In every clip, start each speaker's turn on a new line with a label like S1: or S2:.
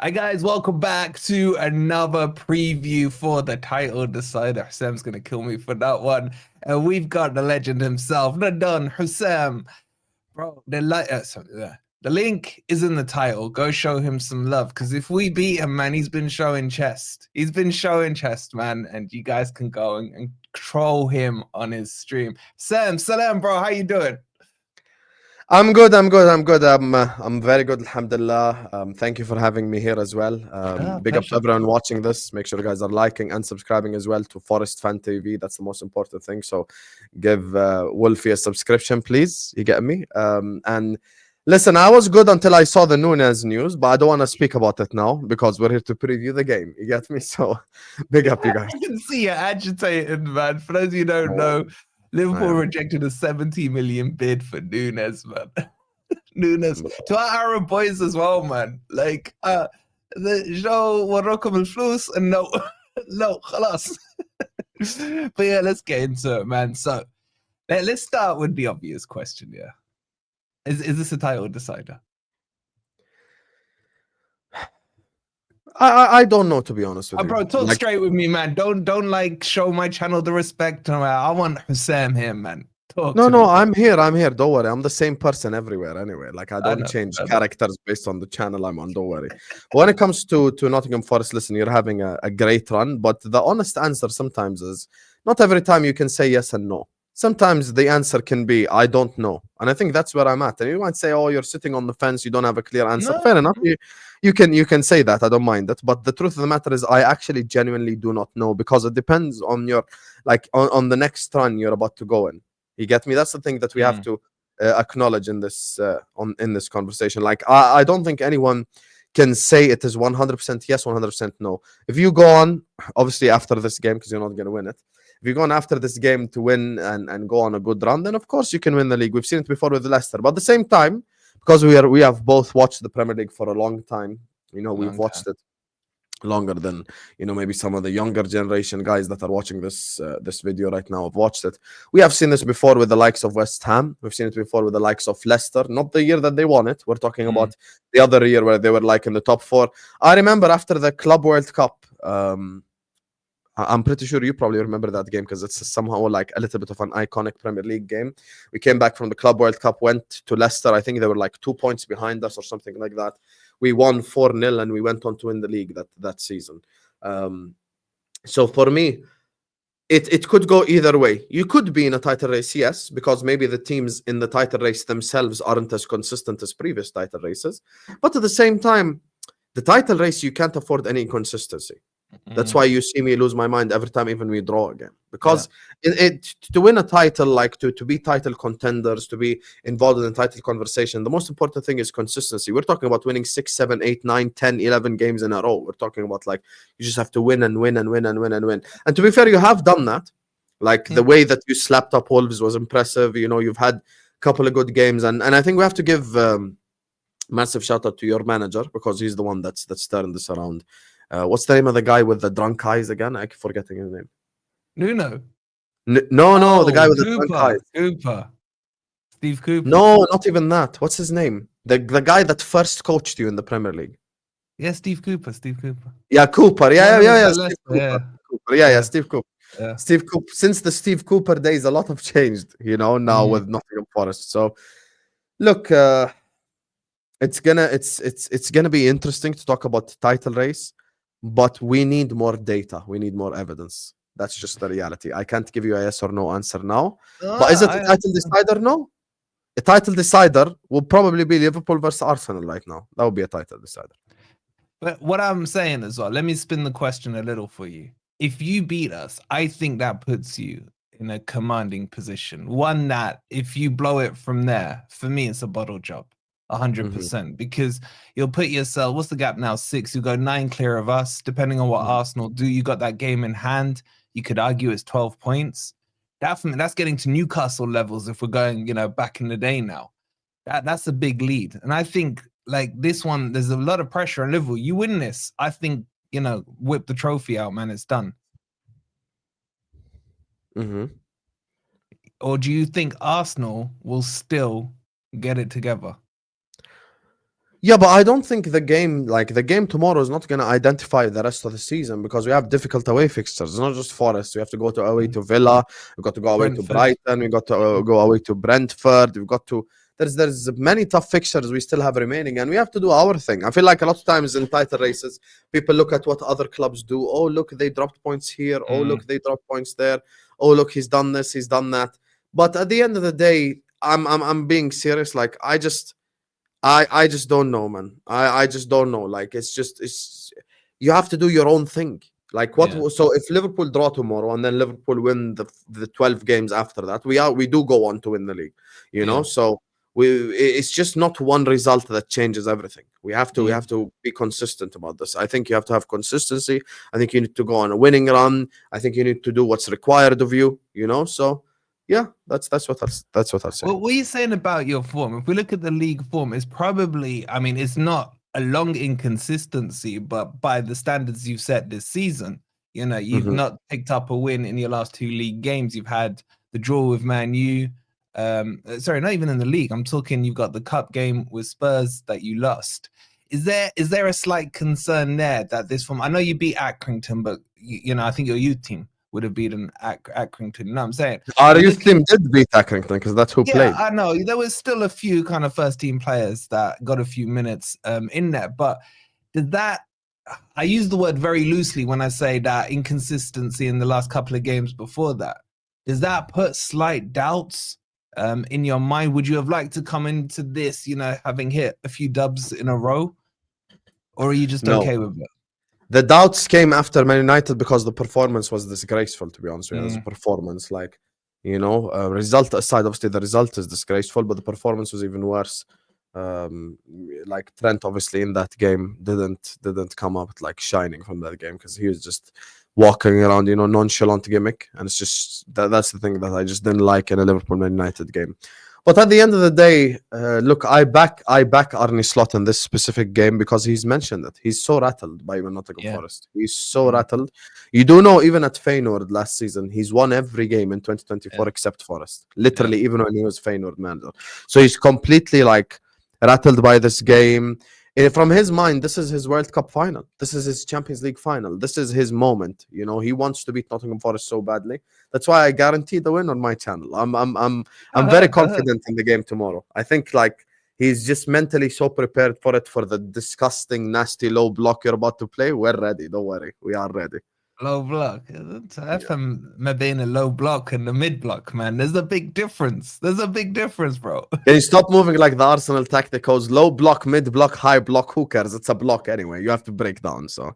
S1: Hi guys, welcome back to another preview for the title decider. Husam's gonna kill me for that one. And we've got the legend himself, the Don Husam. Bro, the link is in the title. Go show him some love. Because if we beat him, man, he's been showing chest. He's been showing chest, man. And you guys can go and troll him on his stream. Sam, salam, bro. How you doing?
S2: I'm good. I'm very good. Alhamdulillah. Thank you for having me here as well. Big up to
S1: Pleasure.
S2: everyone watching this. Make sure you guys are liking and subscribing as well to Forest Fan TV. That's the most important thing. So, give Wolfie a subscription, please. You get me? And listen, I was good until I saw the Nunez news, but I don't want to speak about it now because we're here to preview the game. You get me? So, big up, you guys.
S1: I can see you agitated, man. For those of you who don't know, Liverpool rejected a 70 million bid for Nunez, man. Nunez. To our Arab boys as well, man. Like, جو وراكم الفلوس and no, no, خلاص. But yeah, let's get into it, man. So, let's start with the obvious question, yeah. Is this a title decider?
S2: I don't know, to be honest with you.
S1: Bro, talk straight with me, man. Don't like show my channel the respect. I want Husam here, man.
S2: No, I'm here. Don't worry. I'm the same person everywhere anyway. Like I don't change characters based on the channel I'm on. Don't worry. When it comes to Nottingham Forest, listen, you're having a great run, but the honest answer sometimes is not every time you can say yes and no. Sometimes the answer can be I don't know, and I think that's where I'm at. And you might say, "Oh, you're sitting on the fence. You don't have a clear answer."
S1: No.
S2: Fair enough. You can say that. I don't mind it. But the truth of the matter is, I actually genuinely do not know because it depends on your on the next run you're about to go in. You get me? That's the thing that we have to acknowledge in this in this conversation. Like I don't think anyone can say it is 100% yes, 100% no. If you go on, obviously after this game, because you're not going to win it. If you go on after this game to win and go on a good run, then of course you can win the league. We've seen it before with Leicester. But at the same time, because we have both watched the Premier League for a long time, we've watched it longer than maybe some of the younger generation guys that are watching this video right now have watched it. We have seen this before with the likes of West Ham. We've seen it before with the likes of Leicester, not the year that they won it. We're talking about the other year where they were like in the top 4. I remember after the Club World Cup, I'm pretty sure you probably remember that game because it's somehow like a little bit of an iconic Premier League game. We came back from the Club World Cup, went to Leicester. I think they were like 2 points behind us or something like that. We won 4-0 and we went on to win the league that season. So for me, it could go either way. You could be in a title race, yes, because maybe the teams in the title race themselves aren't as consistent as previous title races. But at the same time, the title race, you can't afford any inconsistency. That's why you see me lose my mind every time even we draw again. Because to win a title, like to be title contenders, to be involved in the title conversation, the most important thing is consistency. We're talking about winning 6, 7, 8, 9, 10, 11 games in a row. We're talking about like you just have to win and win and win and win and win. And to be fair, you have done that. Like the way that you slapped up Wolves was impressive. You've had a couple of good games. And I think we have to give massive shout out to your manager because he's the one that's turned this around. What's the name of the guy with the drunk eyes again? I'm forgetting his name.
S1: Nuno.
S2: No, the guy with the drunk eyes.
S1: Cooper. Steve Cooper.
S2: No, not even that. What's his name? The guy that first coached you in the Premier League.
S1: Yeah, Steve Cooper.
S2: Yeah, Cooper. Yeah. Steve Cooper. Yeah, Steve Cooper.
S1: Yeah.
S2: Steve Cooper. Since the Steve Cooper days, a lot have changed, now with Nottingham Forest. So, look, it's gonna be interesting to talk about title race. But we need more data. We need more evidence. That's just the reality. I can't give you a yes or no answer now. But is it a title decider? No. A title decider will probably be Liverpool versus Arsenal right now. That would be a title decider.
S1: But what I'm saying as well, let me spin the question a little for you. If you beat us, I think that puts you in a commanding position. One that if you blow it from there, for me, it's a bottle job. 100%, because you'll put yourself, what's the gap now? 6, you go 9 clear of us, depending on what Arsenal do. You got that game in hand. You could argue it's 12 points. That's getting to Newcastle levels if we're going, back in the day now. That's a big lead. And I think like this one, there's a lot of pressure on Liverpool. You win this, I think, whip the trophy out, man. It's done. Or do you think Arsenal will still get it together?
S2: Yeah, but I don't think the game tomorrow is not going to identify the rest of the season because we have difficult away fixtures. It's not just Forest. We have to go away to Villa. We've got to go away to
S1: Brentford.
S2: Brighton. We've got to go away to Brentford. We've got to. There's many tough fixtures we still have remaining, and we have to do our thing. I feel like a lot of times in title races, people look at what other clubs do. Oh, look, they dropped points here. Oh, look, they dropped points there. Oh, look, he's done this. He's done that. But at the end of the day, I'm being serious. Like I just don't know, man. I just don't know. Like it's you have to do your own thing. Like what?
S1: Yeah.
S2: So if Liverpool draw tomorrow and then Liverpool win the 12 games after that, we do go on to win the league. You know,
S1: Yeah.
S2: so it's just not one result that changes everything. We have to be consistent about this. I think you have to have consistency. I think you need to go on a winning run. I think you need to do what's required of you. You know, so. Yeah, that's what I'm saying.
S1: Well, what are you saying about your form? If we look at the league form, it's probably, I mean, it's not a long inconsistency, but by the standards you've set this season, you know, you've not picked up a win in your last 2 league games. You've had the draw with Man U. Sorry, not even in the league. I'm talking, you've got the cup game with Spurs that you lost. Is there a slight concern there that this form? I know you beat Accrington, but you know, I think your youth team would have beaten Accrington. You know what I'm saying?
S2: Our youth team did beat Accrington because that's who played.
S1: I know there was still a few kind of first team players that got a few minutes in there, but did that? I use the word very loosely when I say that inconsistency in the last couple of games before that. Does that put slight doubts in your mind? Would you have liked to come into this, you know, having hit a few dubs in a row, or are you just okay with it?
S2: The doubts came after Man United because the performance was disgraceful, to be honest with you. As a performance, like, you know, result aside, obviously the result is disgraceful, but the performance was even worse. Like Trent, obviously, in that game didn't come up like shining from that game because he was just walking around, you know, nonchalant gimmick, and it's just that's the thing that I just didn't like in a Liverpool Man United game. But at the end of the day, look, I back Arne Slot in this specific game because he's mentioned it. He's so rattled by Nottingham Forest. He's so rattled. You do know, even at Feyenoord last season, he's won every game in 2024 except Forest. Literally, even when he was Feyenoord manager. So he's completely like rattled by this game. From his mind, this is his World Cup final. This is his Champions League final. This is his moment. You know, he wants to beat Nottingham Forest so badly. That's why I guarantee the win on my channel. I'm very confident in the game tomorrow. I think like he's just mentally so prepared for it, for the disgusting, nasty low block you're about to play. We're ready. Don't worry. We are ready.
S1: Low block. ما بين a low block and the mid block, man. There's a big difference. There's a big difference, bro.
S2: Can you stop moving like the Arsenal tacticals? Low block, mid block, high block. Who cares? It's a block anyway. You have to break down. So,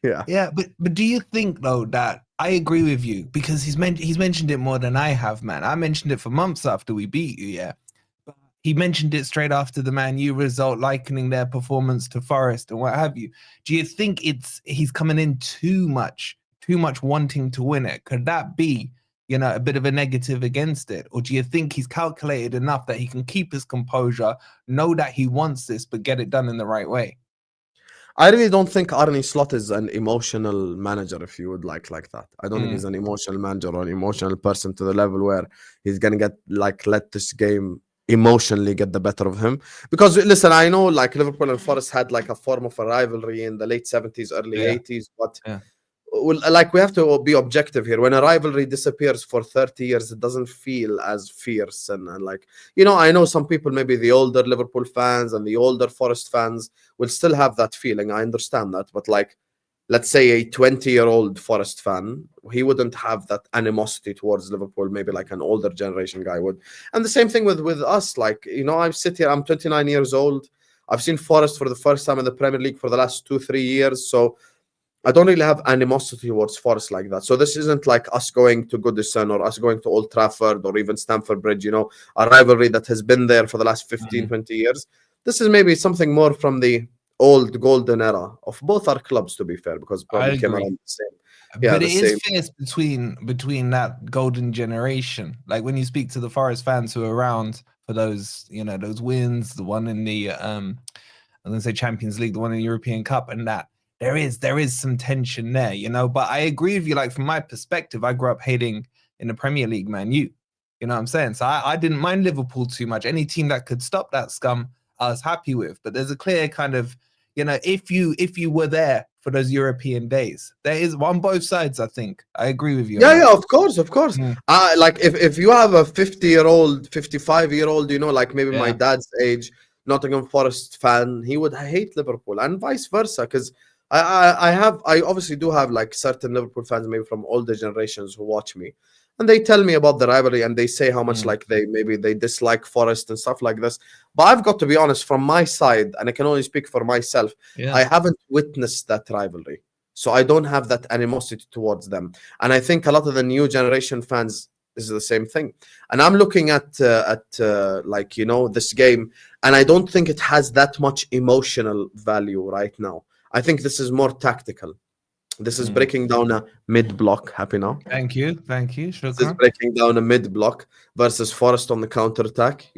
S2: yeah.
S1: But do you think though that I agree with you because he's mentioned it more than I have, man. I mentioned it for months after we beat you, yeah. But he mentioned it straight after the Man U result, likening their performance to Forest and what have you. Do you think he's coming in too much wanting to win it? Could that be, you know, a bit of a negative against it? Or do you think he's calculated enough that he can keep his composure, know that he wants this, but get it done in the right way?
S2: I really don't think Arne Slot is an emotional manager, if you would like that. I don't think he's an emotional manager or an emotional person to the level where he's gonna get like let this game emotionally get the better of him. Because listen, I know like Liverpool and Forest had like a form of a rivalry in the late 70s, early 80s, but like we have to be objective here. When a rivalry disappears for 30 years, it doesn't feel as fierce and like, you know, I know some people, maybe the older Liverpool fans and the older Forest fans will still have that feeling. I understand that, but like, let's say a 20-year-old Forest fan, he wouldn't have that animosity towards Liverpool, maybe like an older generation guy would. And the same thing with us. Like, you know, I sit here, I'm 29 years old. I've seen Forest for the first time in the Premier League for the last 2-3 years. So I don't really have animosity towards Forest like that. So this isn't like us going to Goodison or us going to Old Trafford or even Stamford Bridge, you know, a rivalry that has been there for the last 15, 20 years. This is maybe something more from the old golden era of both our clubs, to be fair, because probably came around the same.
S1: Yeah, but it is fierce between that golden generation. Like when you speak to the Forest fans who are around for those, you know, those wins, the one in the I'm gonna say Champions League, the one in the European Cup, and that there is some tension there, you know. But I agree with you. Like from my perspective, I grew up hating in the Premier League, Man U. You know what I'm saying? So I didn't mind Liverpool too much. Any team that could stop that scum, I was happy with. But there's a clear kind of, if you were there for those European days, there is on both sides. I think I agree with you.
S2: Yeah, of course.
S1: Mm.
S2: Like if you have a 50-year-old, 55-year-old, like maybe my dad's age, Nottingham Forest fan, he would hate Liverpool, and vice versa. Because I obviously do have like certain Liverpool fans, maybe from older generations, who watch me, and they tell me about the rivalry, and they say how much like they dislike Forest and stuff like this. But I've got to be honest, from my side, and I can only speak for myself, I haven't witnessed that rivalry. So I don't have that animosity towards them. And I think a lot of the new generation fans is the same thing. And I'm looking at like, this game, and I don't think it has that much emotional value right now. I think this is more tactical. This is breaking down a mid block. Happy now?
S1: Thank you.
S2: This is breaking down a mid block versus Forest on the counter attack.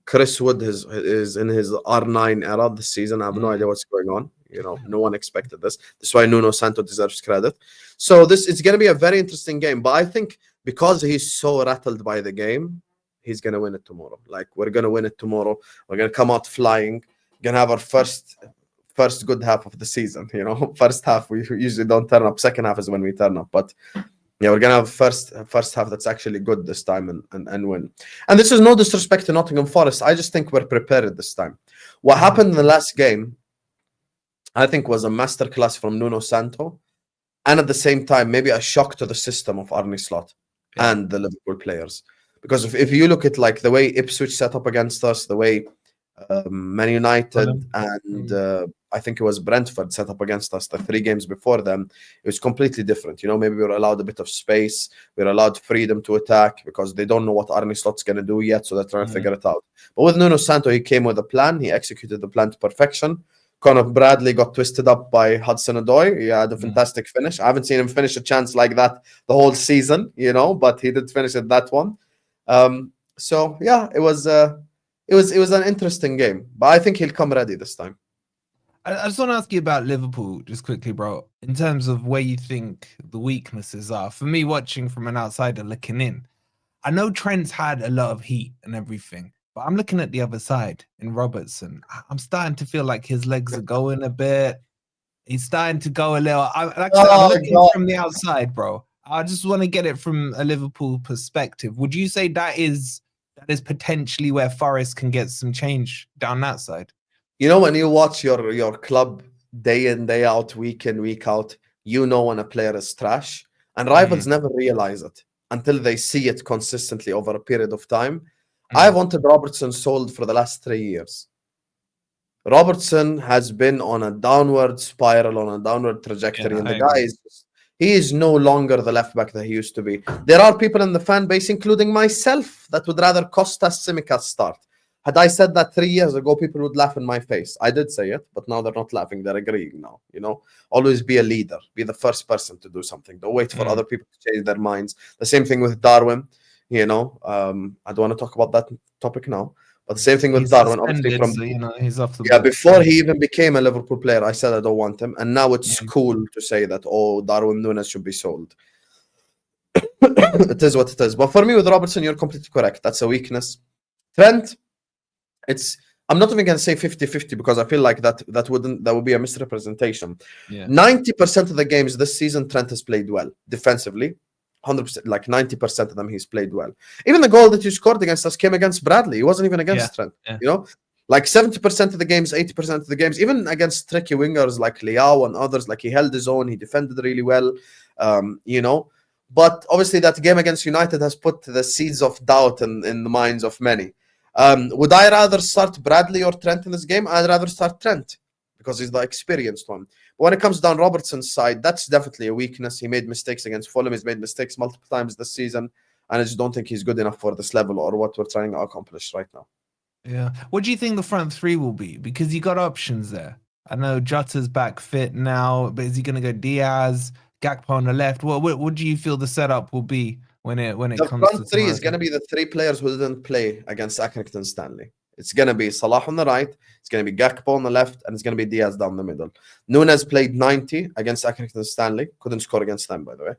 S2: Chris Wood is in his R9 era this season. I have no idea what's going on. No one expected this. That's why Nuno Santo deserves credit. So it's going to be a very interesting game. But I think because he's so rattled by the game, he's going to win it tomorrow. Like, we're going to win it tomorrow. We're going to come out flying. Going to have our first good half of the season. First half we usually don't turn up. Second half is when we turn up. But yeah, we're gonna have first half that's actually good this time and win. And this is no disrespect to Nottingham Forest. I just think we're prepared this time. What happened in the last game, I think, was a masterclass from Nuno Santo, and at the same time maybe a shock to the system of Arne Slot and the Liverpool players. Because if you look at like the way Ipswich set up against us, the way Man United and I think it was Brentford set up against us the 3 games before them, it was completely different. Maybe we were allowed a bit of space, we were allowed freedom to attack because they don't know what Arne Slot's going to do yet, so they're trying to figure it out. But with Nuno Santo, he came with a plan, he executed the plan to perfection. Conor Bradley got twisted up by Hudson-Odoi. He had a fantastic finish. I haven't seen him finish a chance like that the whole season, but he did finish at that one. So yeah, it was an interesting game, but I think he'll come ready this time.
S1: I just want to ask you about Liverpool just quickly, bro, in terms of where you think the weaknesses are. For me, watching from an outsider looking in, I know Trent's had a lot of heat and everything, but I'm looking at the other side in Robertson. I'm starting to feel like his legs are going a bit. He's starting to go a little. I'm looking from the outside, bro. I just want to get it from a Liverpool perspective. Would you say that is potentially where Forest can get some change down that side?
S2: When you watch your club day in, day out, week in, week out, when a player is trash, and rivals never realize it until they see it consistently over a period of time. I wanted Robertson sold for the last 3 years. Robertson has been on a downward spiral, on a downward trajectory, and the guy he is no longer the left back that he used to be. There are people in the fan base, including myself, that would rather Kostas Tsimikas start. Had I said that 3 years ago, people would laugh in my face. I did say it, but now they're not laughing. They're agreeing now. Always be a leader. Be the first person to do something. Don't wait for other people to change their minds. The same thing with Darwin. I don't want to talk about that topipic now. But the same thing with Darwin. Obviously,
S1: he's off the
S2: books. Before he even became a Liverpool player, I said I don't want him. And now it's cool to say that, Darwin Núñez should be sold. It is what it is. But for me, with Robertson, you're completely correct. That's a weakness. Trent, I'm not even going to say 50-50 because I feel like that would be a misrepresentation. 90% of the games this season, Trent has played well defensively. 100%, like 90% of them, he's played well. Even the goal that you scored against us came against Bradley. He wasn't even against Trent. Like 70% of the games, 80% of the games, even against tricky wingers like Leao and others, like he held his own, he defended really well. But obviously that game against United has put the seeds of doubt in the minds of many. Would I rather start Bradley or Trent in this game? I'd rather start Trent because he's the experienced one. But when it comes down Robertson's side, that's definitely a weakness. He made mistakes against Fulham. He's made mistakes multiple times this season. And I just don't think he's good enough for this level or what we're trying to accomplish right now.
S1: Yeah. What do you think the front three will be? Because you got options there. I know Jota's back fit now, but is he going to go Diaz, Gakpo on the left? What do you feel the setup will be when it comes to
S2: the front three? Is going to be the 3 players who didn't play against Accrington Stanley. It's going to be Salah on the right, it's going to be Gakpo on the left, and it's going to be Diaz down the middle. Núñez played 90 against Accrington Stanley. Couldn't score against them, by the way.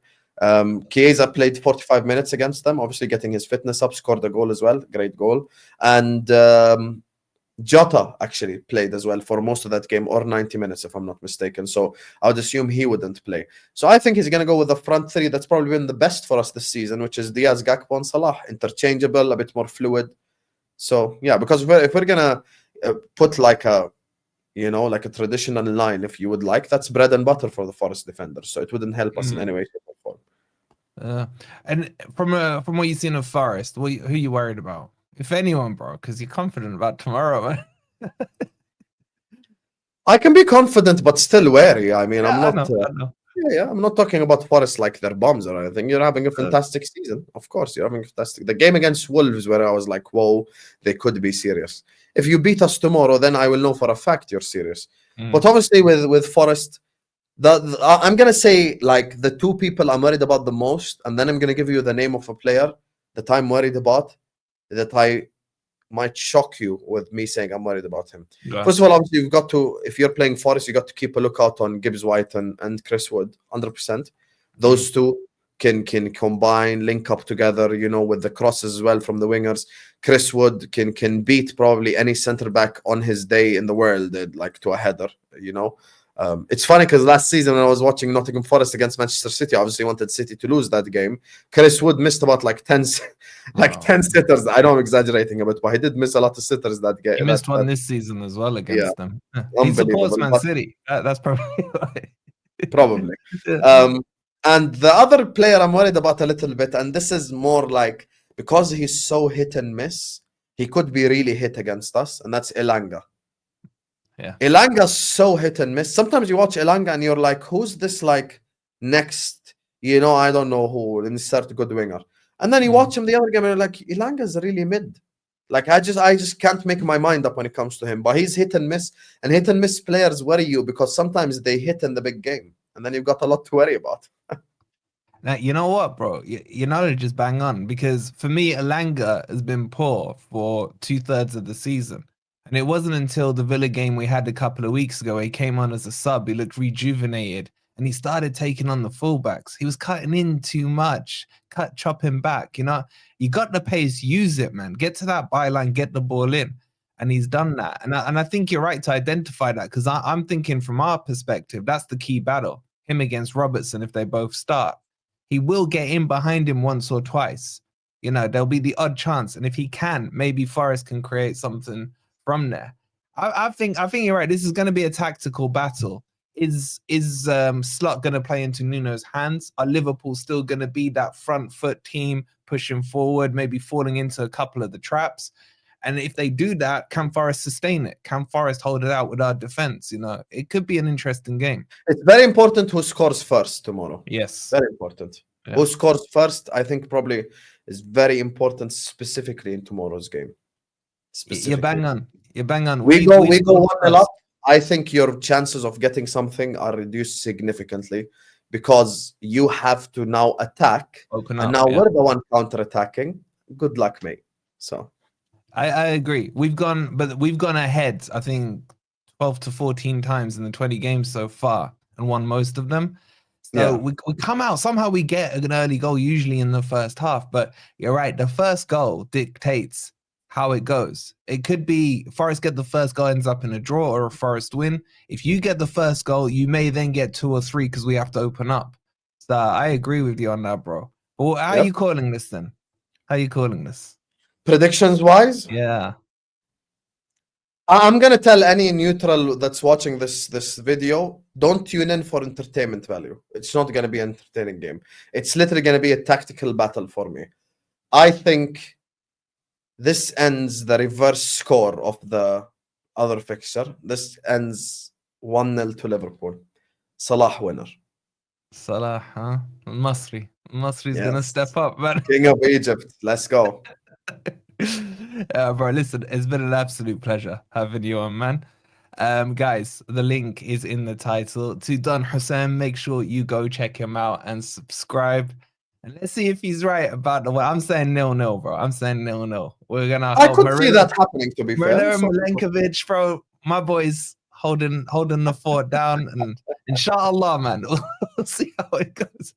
S2: Chiesa played 45 minutes against them, obviously getting his fitness up, scored a goal as well. Great goal. And Jota actually played as well for most of that game, or 90 minutes, if I'm not mistaken. So I would assume he wouldn't play. So I think he's going to go with the front three that's probably been the best for us this season, which is Diaz, Gakpo, and Salah. Interchangeable, a bit more fluid. So yeah, because if we're going to put like a, you know, like a traditional line, if you would like, that's bread and butter for the Forest defenders. So it wouldn't help us in any way, shape, or form.
S1: And from what you've seen of Forest, who are you worried about? If anyone, bro, because you're confident about tomorrow, man.
S2: I can be confident, but still wary. I mean, I'm not.
S1: I know.
S2: Yeah, I'm not talking about Forest like they're bombs or anything. You're having a fantastic season. Of course, you're having a fantastic. The game against Wolves, where I was like, whoa, they could be serious. If you beat us tomorrow, then I will know for a fact you're serious. But obviously, with Forest, I'm gonna say like the two people I'm worried about the most, and then I'm gonna give you the name of a player that I'm worried about, that I might shock you with me saying I'm worried about him.
S1: Yeah.
S2: First of all, obviously, you've got to, if you're playing Forest, you got to keep a lookout on Gibbs White and Chris Wood, 100%. Those two can combine, link up together, you know, with the crosses as well from the wingers. Chris Wood can beat probably any center back on his day in the world, like to a header, you know. It's funny because last season when I was watching Nottingham Forest against Manchester City, I obviously wanted City to lose that game. Chris Wood missed about like 10 sitters. I know I'm exaggerating a bit, but he did miss a lot of sitters that game.
S1: He missed one this season as well against them.
S2: He
S1: supports Man City. That's probably why.
S2: Probably. And the other player I'm worried about a little bit, and this is more like because he's so hit and miss, he could be really hit against us, and that's Elanga.
S1: Yeah.
S2: Elanga's so hit and miss. Sometimes you watch Elanga and you're like, who's this like next, you know, I don't know who, insert a good winger. And then you watch him the other game and you're like, Elanga's really mid. Like I just can't make my mind up when it comes to him. But he's hit and miss, and hit and miss players worry you because sometimes they hit in the big game, and then you've got a lot to worry about.
S1: Now, you know what, bro? Your knowledge is bang on, because for me, Elanga has been poor for 2/3 of the season. And it wasn't until the Villa game we had a couple of weeks ago, he came on as a sub, he looked rejuvenated, and he started taking on the fullbacks. He was cutting in too much, chopping back. You know, you got the pace, use it, man. Get to that byline, get the ball in. And he's done that. And I think you're right to identify that, because I'm thinking from our perspective, that's the key battle. Him against Robertson, if they both start. He will get in behind him once or twice. You know, there'll be the odd chance. And if he can, maybe Forest can create something from there. I think you're right. This is going to be a tactical battle. Is Slot going to play into Nuno's hands? Are Liverpool still going to be that front foot team pushing forward, maybe falling into a couple of the traps? And if they do that, can Forest sustain it? Can Forest hold it out with our defense? You know, it could be an interesting game.
S2: It's very important who scores first tomorrow.
S1: Yes.
S2: Very important. Yeah. Who scores first, I think probably is very important, specifically in tomorrow's game.
S1: You're bang on. You're bang on.
S2: We go 1-0 up. I think your chances of getting something are reduced significantly because you have to now attack.
S1: Open
S2: and
S1: up,
S2: now we're the one counter-attacking. Good luck, mate. So
S1: I agree. We've gone ahead, I think 12 to 14 times in the 20 games so far and won most of them. So we come out, somehow we get an early goal, usually in the first half. But you're right, the first goal dictates how it goes. It could be Forest get the first goal, ends up in a draw, or a Forest win. If you get the first goal, you may then get 2 or 3 because we have to open up. So I agree with you on that, bro. Well, how are you calling this then? How are you calling this?
S2: Predictions wise?
S1: Yeah.
S2: I'm gonna tell any neutral that's watching this video, don't tune in for entertainment value. It's not gonna be an entertaining game. It's literally gonna be a tactical battle for me. I think this ends the reverse score of the other fixture. This ends 1-0 to Liverpool. Salah winner.
S1: Salah, huh? Masri. Masri's gonna step up, man.
S2: King of Egypt. Let's go.
S1: Bro, listen, it's been an absolute pleasure having you on, man. Guys, the link is in the title to Don Husam. Make sure you go check him out and subscribe. And let's see if he's right about the way. I'm saying 0-0, bro. I'm saying 0-0. We're gonna.
S2: I could see that happening. To be fair,
S1: Milenkovic, bro, my boys holding the fort down, and inshallah, man, we'll see how it goes.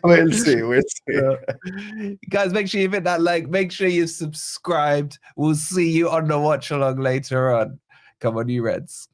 S2: We'll see. We'll see.
S1: Yeah. Guys, make sure you hit that like. Make sure you've subscribed. We'll see you on the watch along later on. Come on, you Reds.